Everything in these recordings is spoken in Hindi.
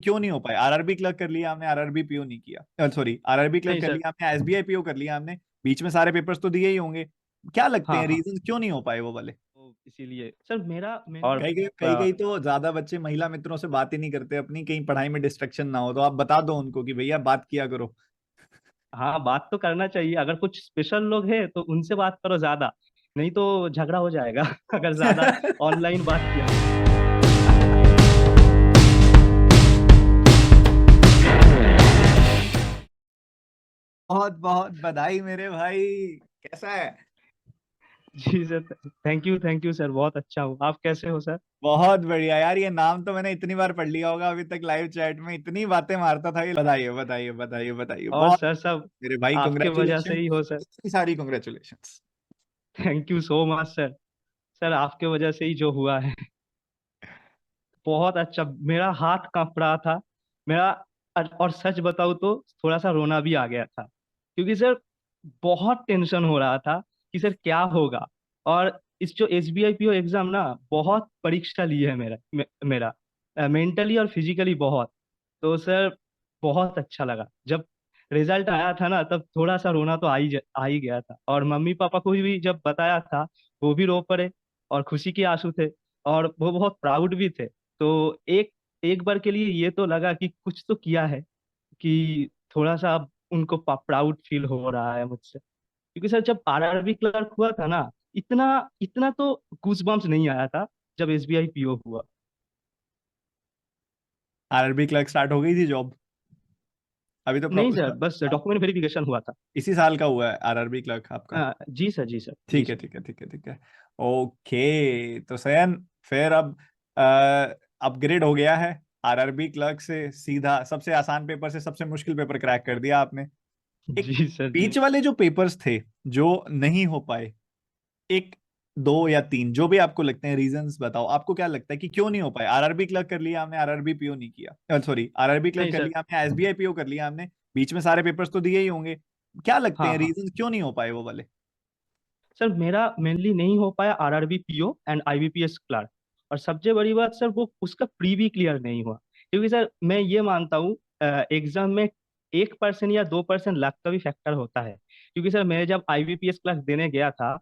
क्यों नहीं हो पाए? आरआरबी क्लर्क कर लिया हमने, आरआरबी पीओ नहीं किया, सॉरी आरआरबी क्लर्क नहीं कर सर। लिया हमने, एसबीआई पीओ कर लिया हमने, बीच में सारे पेपर्स तो दिए ही होंगे। क्या लगते हाँ हैं हाँ। रीजन क्यों नहीं हो पाए वो वाले? तो इसीलिए सर मेरा और मेनली कई कई तो ज्यादा बच्चे महिला मित्रों से बात ही नहीं करते अपनी, कहीं पढ़ाई में डिस्ट्रक्शन ना हो, तो आप बता दो उनको कि भैया बात किया करो। हाँ, बात तो करना चाहिए। अगर कुछ स्पेशल लोग हैं तो उनसे बात करो ज्यादा, नहीं तो झगड़ा हो जाएगा अगर ज्यादा ऑनलाइन बात किया तो। बहुत बहुत बधाई मेरे भाई। कैसा है? जी सर। थैंक यू सर, बहुत अच्छा हूँ। आप कैसे हो सर? बहुत बढ़िया यार, ये नाम तो मैंने इतनी बार पढ़ लिया होगा अभी तक, लाइव चैट में इतनी बातें मारता था ये। बताइए बताइए बताइए बताइए, और बहुत सर सब मेरे भाई आपके वजह से कॉन्ग्रेचुलेशन, ही हो सर। इतनी सारी congratulation. Thank you so much sir. Sir आपके वजह से ही जो हुआ है। बहुत अच्छा, मेरा हाथ कांप रहा था मेरा। और सच बताऊं तो थोड़ा सा रोना भी आ गया था, क्योंकि सर बहुत टेंशन हो रहा था कि सर क्या होगा। और इस जो एसबीआई पीओ एग्जाम ना, बहुत परीक्षा ली है मेरा मेंटली और फिजिकली बहुत। तो सर बहुत अच्छा लगा जब रिजल्ट आया था ना, तब थोड़ा सा रोना तो आ ही गया था। और मम्मी पापा को भी जब बताया था, वो भी रो पड़े, और खुशी के आंसू थे, और वो बहुत प्राउड भी थे। तो एक एक बार के लिए ये तो लगा कि कुछ तो किया है, कि थोड़ा सा अब उनको प्राउड फील हो रहा है मुझसे। क्योंकि सर जब आरआरबी क्लर्क हुआ था ना, इतना इतना तो गूजबम्स नहीं आया था जब एसबीआई पीओ हुआ। आरआरबी क्लर्क स्टार्ट हो गई थी जॉब? अभी तो नहीं सर, उसका बस डॉक्यूमेंट वेरिफिकेशन हुआ था। इसी साल का हुआ है आरआरबी क्लर्क आपका? जी सर, जी सर, जी ठीक है सर। ठीक है ठीक है ठीक है। ओके तो सयन, फिर अब अपग्रेड हो गया है, आरआरबी क्लर्क से सीधा सबसे आसान पेपर से सबसे मुश्किल पेपर क्रैक कर दिया आपने। एक जी सर, जी। बीच वाले जो पेपर्स थे जो नहीं हो पाए, एक दो या तीन जो भी आपको लगते हैं रीजंस बताओ, आपको क्या लगता है कि क्यों नहीं हो पाए? आरआरबी क्लर्क कर लिया हमने, आरआरबी पीओ नहीं किया, सॉरी आरआरबी क्लर्क नहीं कर सर। लिया हमने, एसबीआई पीओ कर लिया हमने, बीच में सारे पेपर्स तो दिए ही होंगे। क्या लगते हाँ हैं हाँ। रीजंस क्यों नहीं हो पाए वो वाले? सर मेरा मेनली नहीं हो पाया RRB PO and IBPS clerk. और सबसे बड़ी बात सर, वो उसका प्री भी क्लियर नहीं हुआ। क्योंकि सर मैं ये मानता हूँ, एग्जाम में 1% या 2% लक का भी फैक्टर होता है। क्योंकि सर मैं जब आईबीपीएस क्लार्क देने गया था,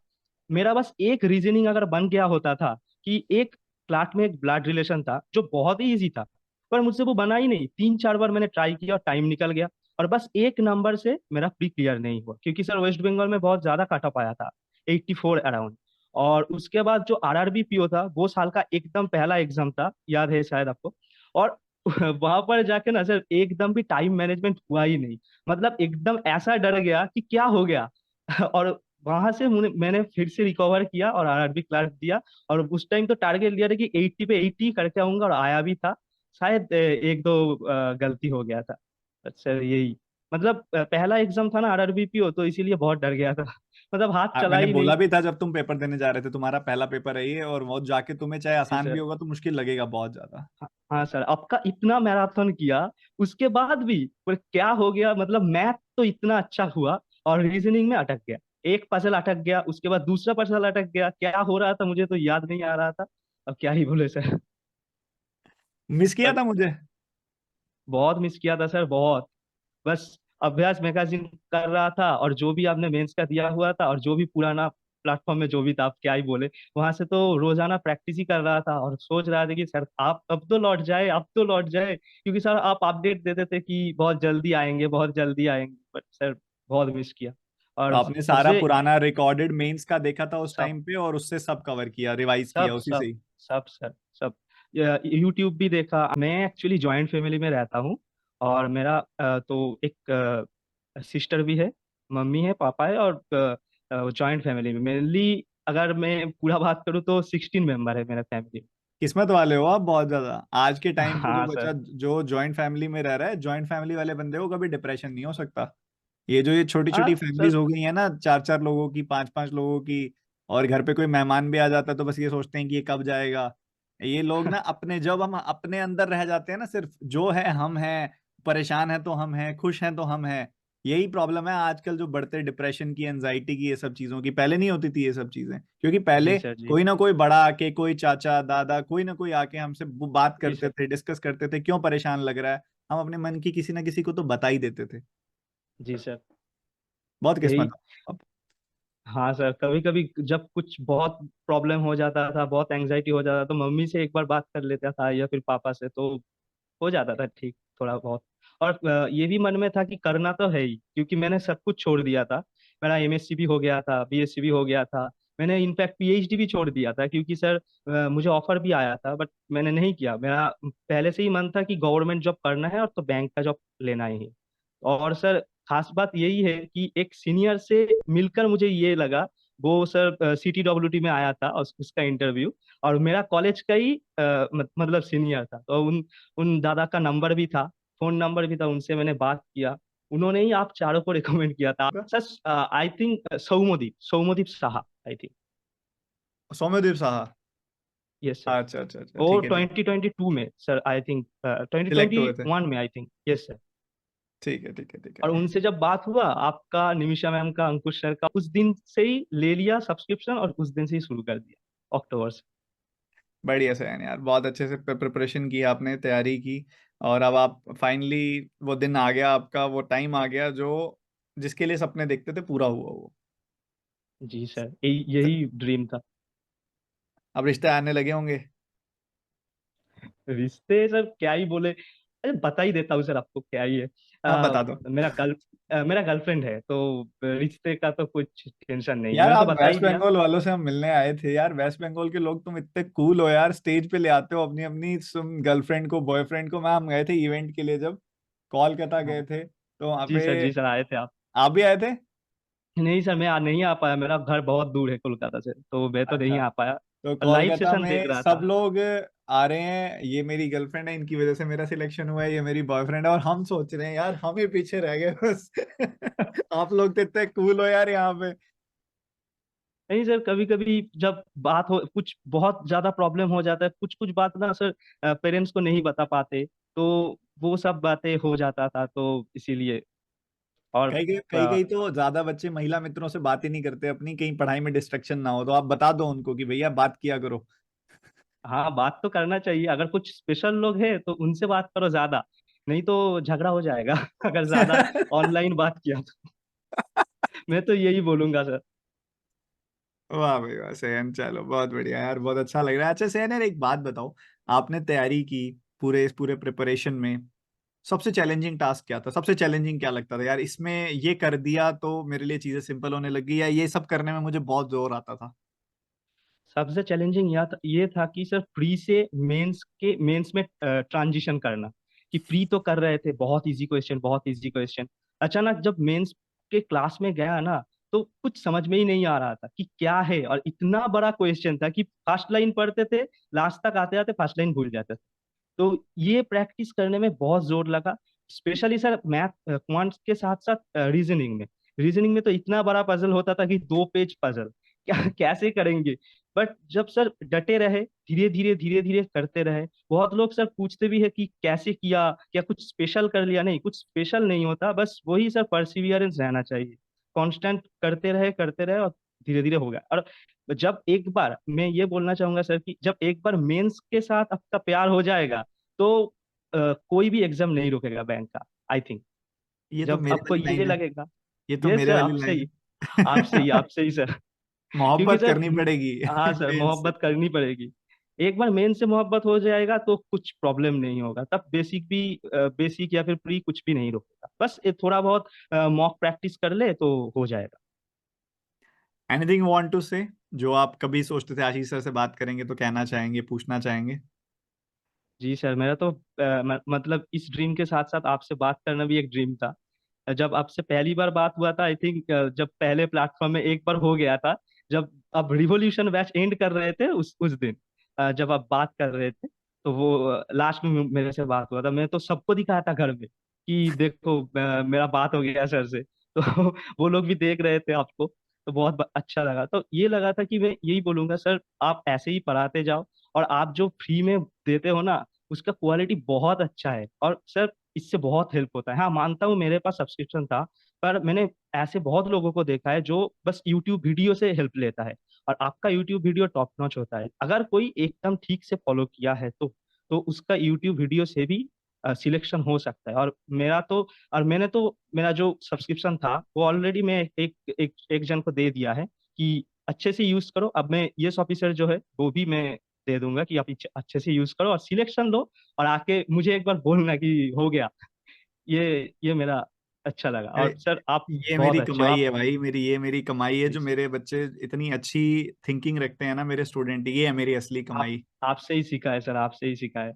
मेरा बस एक रीजनिंग अगर बन गया होता था, कि एक क्लास में एक ब्लड रिलेशन था जो बहुत ही इजी था, पर मुझसे वो बना ही नहीं। 3-4 बार मैंने ट्राई किया और टाइम निकल गया। और बस एक नंबर से मेरा प्री क्लियर नहीं हुआ, क्योंकि सर वेस्ट बंगाल में बहुत ज्यादा कट ऑफ आया था, 84 अराउंड। और उसके बाद जो आरआरबी पीओ था, वो साल का एकदम पहला एग्जाम था, याद है शायद आपको। और वहां पर जाके ना सर, एकदम भी टाइम मैनेजमेंट हुआ ही नहीं। मतलब एकदम ऐसा डर गया कि क्या हो गया और वहां से मैंने फिर से रिकवर किया और आरआरबी क्लार्क दिया। और उस टाइम तो टारगेट लिया था कि 80 पे 80 करके आऊंगा, और आया भी था। शायद एक दो गलती हो गया था। अच्छा यही, मतलब पहला एग्जाम था ना आरआरबी पीओ, तो इसीलिए बहुत डर गया था मतलब हाथ चला मैंने ही बोला नहीं। भी था जब तुम पेपर देने जा रहे थे, तुम्हारा पहला पेपर है ये, और वो जाके तुम्हें चाहे जी आसान भी सर। होगा तो मुश्किल लगेगा बहुत ज्यादा। हाँ हाँ सर, आपका इतना मैराथन किया, उसके बाद भी पर क्या हो गया, मतलब मैथ तो इतना अच्छा हुआ, और रीजनिंग में अटक गया। एक पजल अटक गया, उसके बाद दूसरा पजल अटक गया। क्या हो रहा था मुझे तो याद नहीं आ रहा था। अब क्या ही बोले सर। मिस किया पर था मुझे। बहुत मिस किया था सर, बहुत। बस अभ्यास मैगजीन कर रहा था, और जो भी आपने मेंस का दिया हुआ था, और जो भी पुराना प्लेटफॉर्म में जो भी था, आप क्या ही बोले, वहां से तो रोजाना प्रैक्टिस ही कर रहा था। और सोच रहा था कि सर आप अब तो लौट जाए, अब तो लौट जाए, क्योंकि सर आप अपडेट देते थे कि बहुत जल्दी आएंगे, बहुत जल्दी आएंगे। बट सर बहुत मिस किया। तो और आपने सारा सबसे पुराना रिकॉर्डेड मेंस का देखा था उस सब टाइम पे, और उससे सब कवर किया, रिवाइज किया सब उसी से सब ही? सब सर, सब। यूट्यूब भी देखा। मैं एक्चुअली जॉइंट फैमिली में रहता हूँ, और मेरा तो एक सिस्टर भी है, मम्मी है, पापा है, और जॉइंट फैमिली में मेनली अगर मैं पूरा बात करूँ तो 16 मेंबर है मेरा फैमिली में। किस्मत वाले हो आप बहुत ज्यादा। आज के टाइम पे जो हाँ बच्चा सर। जो जॉइंट फैमिली में रह रहा है, जॉइंट फैमिली वाले बंदे को कभी डिप्रेशन नहीं हो सकता। ये जो ये छोटी हाँ छोटी फैमिलीज सर। हो गई है ना, चार चार लोगों की, पांच पांच लोगों की, और घर पे कोई मेहमान भी आ जाता है तो बस ये सोचते हैं कि ये कब जाएगा। ये लोग ना अपने, जब हम अपने अंदर रह जाते हैं ना, सिर्फ जो है हम हैं, परेशान है तो हम हैं, खुश हैं तो हम हैं, यही प्रॉब्लम है आजकल जो बढ़ते डिप्रेशन की, एंजाइटी की, ये सब चीजों की। पहले नहीं होती थी ये सब चीजें, क्योंकि जी पहले सर जी। कोई ना कोई बड़ा आके, कोई चाचा दादा, कोई ना कोई आके हमसे वो बात जी करते सर। थे, डिस्कस करते थे, क्यों परेशान लग रहा है। हम अपने मन की किसी ना किसी को तो बता ही देते थे। जी सर। बहुत किस्मत यही। अब। हाँ सर, कभी कभी जब कुछ बहुत प्रॉब्लम हो जाता था, बहुत एंजाइटी हो जाता, तो मम्मी से एक बार बात कर लेता था या फिर पापा से, तो हो जाता था ठीक थोड़ा बहुत। और ये भी मन में था कि करना तो है ही, क्योंकि मैंने सब कुछ छोड़ दिया था। मेरा एमएससी भी हो गया था, बीएससी भी हो गया था। मैंने इनफैक्ट पीएचडी भी छोड़ दिया था, क्योंकि सर मुझे ऑफर भी आया था, बट मैंने नहीं किया। मेरा पहले से ही मन था कि गवर्नमेंट जॉब करना है और तो बैंक का जॉब लेना ही है। और सर खास बात यही है कि एक सीनियर से मिलकर मुझे ये लगा, वो सर सीटीडब्ल्यूटी में आया था और उसका इंटरव्यू, और मेरा कॉलेज का ही मतलब सीनियर था। तो उन दादा का नंबर भी था, फोन नंबर भी था, उनसे मैंने बात किया। उन्होंने ही आप चारों को रिकमेंड किया था sir. I think Soumyadeep Soumyadeep Saha, I think. Soumyadeep Saha. Yes sir. अच्छा अच्छा अच्छा, वो ठीक है ठीक। 2022 में sir, I think twenty select twenty हुए थे। वन में, आई थिंक। Yes sir. ठीक है ठीक है ठीक और है। उनसे जब बात हुआ, आपका, निमिषा मैम का, अंकुश सर का, उस दिन से ही ले लिया सब्सक्रिप्शन और उस दिन से ही शुरू कर दिया, अक्टूबर से। बढ़िया से यार, बहुत अच्छे से प्रिपरेशन की आपने, तैयारी की। और अब आप फाइनली, वो दिन आ गया आपका, वो टाइम आ गया जो जिसके लिए सपने देखते थे, पूरा हुआ वो। जी सर, यही ड्रीम था। अब रिश्ते आने लगे होंगे। रिश्ते सर क्या ही बोले। अरे बता ही देता हूँ सर आपको, क्या ही है। हाँ बता दो। मेरा गर्लफ्रेंड है, तो रिश्ते का तो कुछ टेंशन नहीं है, यार मैंने तो आप बता ही वेस्ट दिया। बंगाल वालों से हम मिलने आए थे यार, वेस्ट बंगाल के लोग, तुम इतने कूल हो यार, स्टेज पे ले आते हो अपनी अपनी तुम गर्लफ्रेंड को, बॉयफ्रेंड को। मैं हम गए थे इवेंट के लिए, जब कोलकाता हाँ। गए थे, तो वहाँ जी पे सर, जी सर, आए थे आप। आप भी आए थे। नहीं सर, मैं नहीं आ पाया, मेरा घर बहुत दूर है कोलकाता से, तो मैं तो नहीं अच्छा। आ पाया। तो लाइव कोलकाता सेशन देख में रहा सब था। लोग आ रहे हैं, ये मेरी गर्लफ्रेंड है, इनकी वजह से मेरा सिलेक्शन हुआ है, ये मेरी बॉयफ्रेंड है, और हम सोच रहे हैं यार हम ही पीछे रह गए बस। आप लोग तो इतने कूल हो यार यहाँ पे। नहीं सर, कभी कभी जब बात हो, कुछ बहुत ज्यादा प्रॉब्लम हो जाता है, कुछ कुछ बात ना सर पेरेंट्स को नहीं बता पाते, तो वो सब बातें हो जाता था, तो इसीलिए। और कई तो ज्यादा बच्चे महिला मित्रों से बात ही नहीं करते अपनी, कहीं पढ़ाई में डिस्ट्रक्शन ना हो, तो आप बता दो उनको कि भैया बात किया करो। हाँ, बात तो करना चाहिए। अगर कुछ स्पेशल लोग हैं तो उनसे बात करो ज्यादा, नहीं तो झगड़ा हो जाएगा। अगर ज्यादा ऑनलाइन बात किया तो। मैं तो यही बोलूंगा सर। वाह भाई वाह, सेहन, चलो बहुत बढ़िया यार, बहुत अच्छा लग रहा है। अच्छा सेहन यार, एक बात बताओ, आपने तैयारी की, इस पूरे प्रिपरेशन में सबसे चैलेंजिंग टास्क क्या था? सबसे चैलेंजिंग क्या लगता था यार, इसमें ये कर दिया तो मेरे लिए चीजें सिंपल होने लगी, या ये सब करने में मुझे बहुत जोर आता था? सबसे चैलेंजिंग ये था कि सर प्री से मेंस में ट्रांजिशन करना। कि प्री तो कर रहे थे, बहुत इजी क्वेश्चन, बहुत इजी क्वेश्चन। अचानक जब मेंस के क्लास में गया ना, तो कुछ समझ में ही नहीं आ रहा था कि क्या है, और इतना बड़ा क्वेश्चन था कि फर्स्ट लाइन पढ़ते थे, लास्ट तक आते आते फर्स्ट लाइन भूल जाते थे। तो ये प्रैक्टिस करने में बहुत जोर लगा। स्पेशली सर मैथ क्वांट्स के साथ साथ रीजनिंग में तो इतना बड़ा पजल होता था कि 2 पेज पजल, क्या कैसे करेंगे। बट जब सर डटे रहे, धीरे धीरे करते रहे। बहुत लोग सर पूछते भी है कि कैसे किया, क्या कुछ स्पेशल कर लिया? नहीं, कुछ स्पेशल नहीं होता, बस वही सर परसिवियरेंस रहना चाहिए। कांस्टेंट करते रहे और धीरे धीरे हो गया। और जब एक बार, मैं ये बोलना चाहूंगा सर कि जब एक बार मेंस के साथ आपका प्यार हो जाएगा, तो कोई भी एग्जाम नहीं रुकेगा बैंक का, आई थिंक। ये तो जब मेरे आपको वाली ये लाइन है। लगेगा। ये तो ये मेरे सर वाली आपसे लाइन ही, आपसे ही, है। आपसे ही सर। क्योंकि मोहब्बत सर करनी पड़ेगी। हाँ सर, मेन से। मोहब्बत करनी पड़ेगी। एक बार मेन से मोहब्बत हो जाएगा तो कुछ प्रॉब्लम नहीं होगा, तब बेसिक या फिर प्री कुछ भी नहीं रुकेगा। बस ये थोड़ा बहुत मॉक प्रैक्टिस कर ले तो हो जाएगा। एनीथिंग वांट टू से, जो आप कभी सोचते थे आशीष सर से बात करेंगे तो कहना चाहेंगे, पूछना चाहेंगे? जी सर, मेरा तो मतलब इस ड्रीम के साथ साथ आपसे बात करना भी एक ड्रीम था। जब आपसे पहली बार बात हुआ था, आई थिंक जब पहले प्लेटफॉर्म में एक बार हो गया था, जब आप रिवॉल्यूशन बैच एंड कर रहे थे, उस दिन जब आप बात कर रहे थे, तो वो लास्ट में मेरे से बात हुआ था। मैं तो सबको दिखाया था घर में कि देखो मेरा बात हो गया सर से। तो वो लोग भी देख रहे थे आपको, तो बहुत अच्छा लगा। तो ये लगा था कि मैं यही बोलूंगा सर, आप ऐसे ही पढ़ाते जाओ, और आप जो फ्री में देते हो ना, उसका क्वालिटी बहुत अच्छा है। और सर इससे बहुत हेल्प होता है। हाँ, मानता हूँ मेरे पास सब्सक्रिप्शन था, पर मैंने ऐसे बहुत लोगों को देखा है जो बस यूट्यूब वीडियो से हेल्प लेता है, और आपका यूट्यूब वीडियो टॉप नॉच होता है। अगर कोई एकदम ठीक से फॉलो किया है तो उसका यूट्यूब वीडियो से भी सिलेक्शन हो सकता है। और मैंने तो मेरा जो सब्सक्रिप्शन था वो ऑलरेडी मैं एक जन को दे दिया है कि अच्छे से यूज करो। अब मैं ये ऑफिसर जो है वो भी मैं दे दूंगा कि आप अच्छे से यूज करो और सिलेक्शन लो, और आके मुझे एक बार बोलना कि हो गया। ये मेरा अच्छा लगा। अरे, और सर आप ये बहुत मेरी अच्छे हो कमाई आप। है भाई, ये मेरी कमाई है, जी जो सर। मेरे बच्चे इतनी अच्छी थिंकिंग रखते हैं ना, मेरे स्टूडेंट, ये है मेरी असली आप कमाई। आपसे ही सीखा है सर, आपसे ही सीखा है।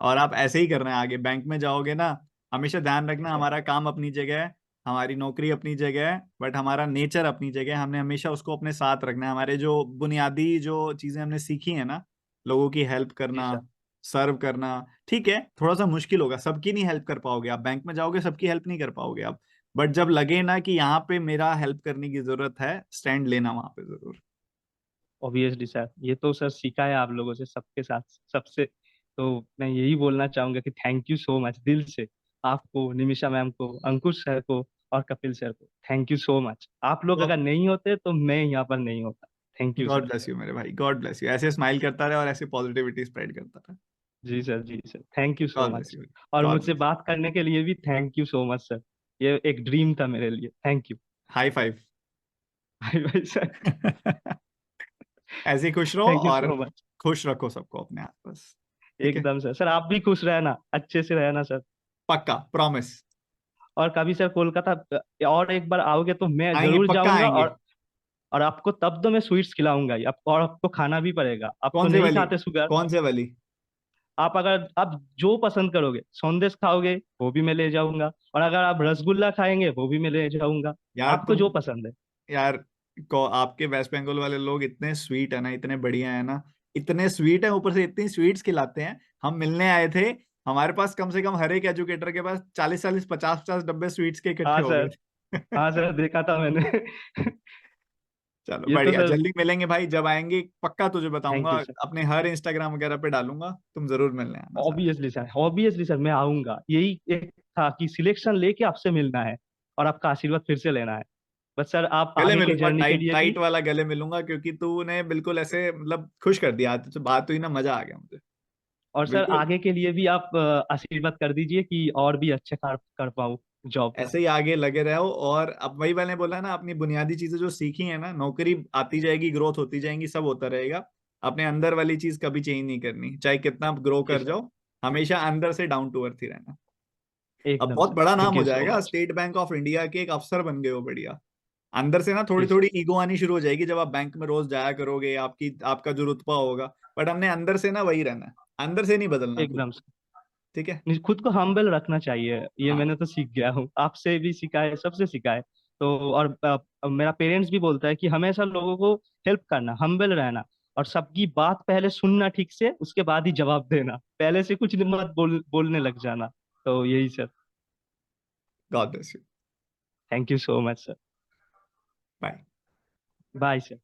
और आप ऐसे ही करना है आगे, बैंक में जाओगे ना, हमेशा ध्यान जी रखना, सर। हमारा काम अपनी जगह है, हमारी नौकरी अपनी जगह है, बट हमारा नेचर अपनी जगह है। हमने हमेशा उसको अपने साथ रखना है। हमारे जो बुनियादी जो चीजें हमने सीखी है ना, लोगों की हेल्प जी करना, सर। सर्व करना, ठीक है, थोड़ा सा मुश्किल होगा, सबकी नहीं हेल्प कर पाओगे आप, बैंक में जाओगे सबकी हेल्प नहीं कर पाओगे आप, बट जब लगे ना कि यहाँ पे मेरा हेल्प करने की जरूरत है, स्टैंड लेना वहां पे जरूर। ऑब्वियसली सर, ये तो सर सीखा है आप लोगों से, सबके साथ, सबसे। तो मैं यही बोलना चाहूंगा कि थैंक यू सो मच दिल से, आपको, निमिषा मैम को, अंकुश सर को और कपिल सर को। Thank you so much. आप लोग अगर नहीं होते तो मैं यहाँ पर नहीं होता। Thank you God sir. Bless you मेरे भाई, गॉड ब्लेस यू, ऐसे स्माइल करता रहे और ऐसे पॉजिटिविटी स्प्रेड करता रहे। जी सर, जी sir, thank you so God bless much. You. और गॉड मुझसे ब्लेस। बात करने के लिए भी thank you so much sir. ये एक ड्रीम था मेरे लिए। Thank you. High five. भाई भाई सर। ऐसे ही खुश रहो थैंक यू और सो मच। खुश रखो सबको अपने आसपास। ठीक है। एकदम सर। सर आप भी खुश रहना, अच्छे से रहना सर। पक्का प्रॉमिस। और कभी सर कोलकाता और एक बार आओगे तो मैं आएंगे, जरूर पक्का जाऊंगा। आएंगे। और आपको तब तो मैं स्वीट्स खिलाऊंगा ही, आपको, और आपको खाना भी पड़ेगा, आप तो कौन से नहीं वाली? खाते शुगर। कौन से वाली? आप अगर आप जो पसंद करोगे, संदेश खाओगे वो भी मैं ले जाऊंगा, और अगर आप रसगुल्ला खाएंगे वो भी मैं ले जाऊंगा। यार आपको तुम, जो पसंद है। यार को आपके वेस्ट बंगाल वाले लोग इतने स्वीट है ना, इतने बढ़िया है ना, इतने स्वीट है, ऊपर से इतनी स्वीट्स खिलाते हैं। हम मिलने आए थे, हमारे पास कम से कम हर एक एजुकेटर के पास 40-40, 50-50 डब्बे स्वीट्स के इकट्ठे हाँ हो सर। गए थे। हाँ सर, देखा था मैंने। चलो ये तो बढ़िया, सर। जल्दी मिलेंगे भाई, जब आएंगे पक्का तुझे बताऊंगा, थैंक यू सर। अपने हर इंस्टाग्राम वगैरह पे डालूंगा, तुम जरूर मिलने आना साथ। ऑब्वियसली सर, ऑब्वियसली सर, मैं आऊंगा। यही एक था कि सिलेक्शन लेके आपसे मिलना है और आपका आशीर्वाद फिर से लेना है। बस सर, आप गले आगे के मिलूंगा, जर्नी के टाइट लिए भी। टाइट वाला गले मिलूंगा, क्योंकि तूने बिल्कुल ऐसे मतलब खुश कर दिया, तुझसे बात हुई ना, मजा आ गया मुझे। और सर बिल्कुल आगे के लिए भी आप आशीर्वाद कर दीजिए कि और भी अच्छे कर पाऊँ जॉब। ऐसे ही आगे लगे रहो, और अब वही मैंने बोला ना, अपनी बुनियादी चीजें जो सीखी है ना, नौकरी आती जाएगी, ग्रोथ होती जाएंगी, सब होता रहेगा, अपने अंदर वाली चीज कभी चेंज नहीं करनी, चाहे कितना ग्रो जी कर सर। जाओ, हमेशा अंदर से डाउन टू अर्थ ही रहना। अब एकदम बहुत सर, बड़ा नाम थैंक हो यू सो जाएगा, much. State bank of India के एक अफसर बन गए हो, बढ़िया। अंदर से ना थोड़ी जी सर। थोड़ी ईगो आनी शुरू हो जाएगी जब आप बैंक में रोज जाया करोगे, आपकी आपका जो रुतबा होगा, बट हमने अंदर से ना वही रहना है, अंदर से नहीं बदलना खुद एकदम को। सर। ठीक है। खुद को हम्बल रखना चाहिए, ये हाँ। मैंने तो सीख गया हूँ, आपसे भी सीखा है, सबसे सीखा है। तो और मेरा पेरेंट्स भी बोलता है कि हमेशा लोगों को हेल्प करना, हम्बल रहना, और सबकी बात पहले सुनना ठीक से, उसके बाद ही जवाब देना, पहले से कुछ मत बोलने लग जाना। तो यही sir. God bless you. Thank you so much sir. Bye. Bye sir.